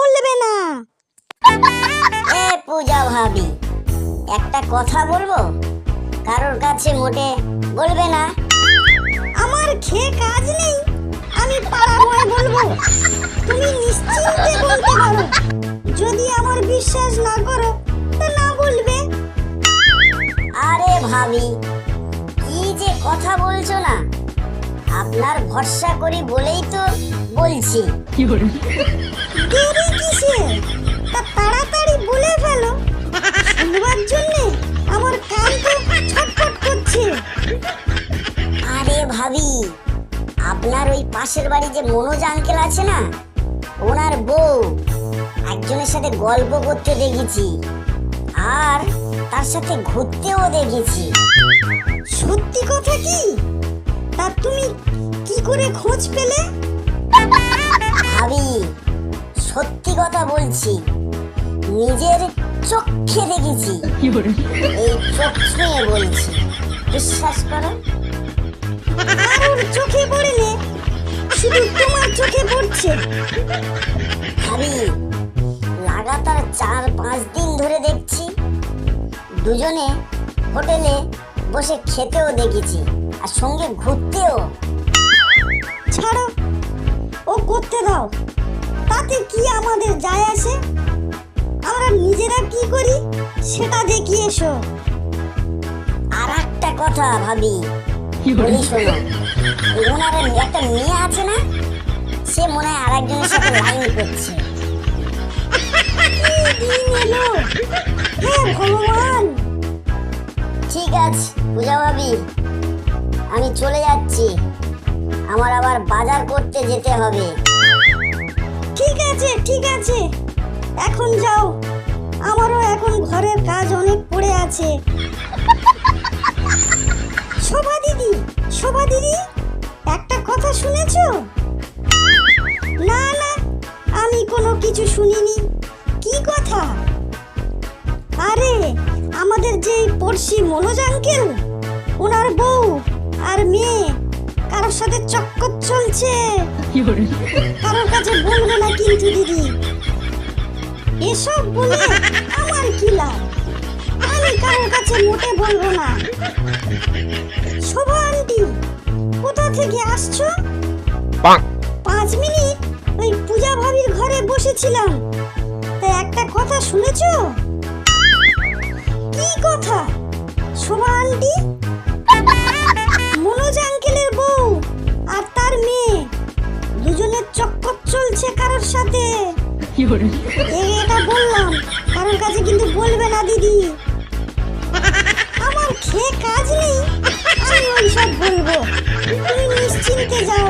বলবে না। এ পূজা ভাবি, একটা কথা বলবো, কারোর কাছে মোটে বলবে না। আমার খেয়ে কাজ নেই, আমি পাড়াময় বলবো। তুমি নিশ্চিন্তে বলতে পারো। যদি আমার বিশ্বাস না করো তা না বলবে। আরে ভাবি, কি যে কথা বলছো না, আপনার ভরসা করি বলেই তো বলছি। দেরি কিসে? তা তাড়াতাড়ি বলে ফেলো। শুনবার জন্য আমার কান তো ছটফট করছে। আরে ভাবি, আপনার ওই পাশের বাড়ি যে মনোজ আঙ্কেল আছে না, ওনার বউ একজনের সাথে গল্প করতে দেখেছি, আর তার সাথে ঘুরতেও দেখেছি। সত্যি কথা কি? তা তুমি কি করে খোঁজ পেলে? ভাবি, সত্যি কথা বলছি, নিজের চোখে দেখেছি। এই চোখ ছুঁয়ে বলছি, বিশ্বাস করো। কারোর চোখে পড়লে শুধু তোমার চোখে পড়ছে। ভাবি, লাগাতার 4-5 দিন ধরে দেখছি। দুজনে হোটেলে বসে খেতেও দেখেছি, আর সঙ্গে ঘুরতেও। ছাড়ো, ও করতে দাও, তাতে কি আমাদের যায় আসে? আমরা নিজেরা কি করি সেটা দেখি এসো। আর একটা কথা ভাবি, বলি শোনো, ওনার একটা মেয়ে আছে না, সে মনে হয় আরেকজনের সাথে লাইন করছে। কি দিন এলো! হে ভগবান! ঠিক আছে পূজা ভাবি, আমি চলে যাচ্ছি, আমার আবার বাজার করতে যেতে হবে। ঠিক আছে, ঠিক আছে, এখন যাও। আমারও এখন ঘরের কাজ অনেক পড়ে আছে। শোভা দিদি, শোভা দিদি, একটা কথা শুনেছো? না না, আমি কোনো কিছু শুনিনি। কি কথা? আরে আমাদের যে পড়শি মনোজ আঙ্কেল, ওনার বউ আর মেয়ে কারোর সাথে চক্কর চলছে। কারোর কাছে বলবে না কিন্তু দিদি। এসব বলে আমার কি লাভ? আমি কারোর কাছে মোটে বলবো না। শোভা আন্টি, কোথা থেকে আসছো? 5 মিনিট ওই পূজা ভাবির ঘরে বসেছিলাম, তা একটা কথা শুনেছো? কি কথা শোভা আন্টি? মনোজ আঙ্কেলের বউ আর তার মেয়ে দুজনের চক্কর চলছে কারোর সাথে। এটা বললাম, কারোর কাছে কিন্তু বলবে না দিদি। আমার খেয়ে কাজ নেই, আমি ওইসব বলবো। তুমি নিশ্চিন্তে যাও।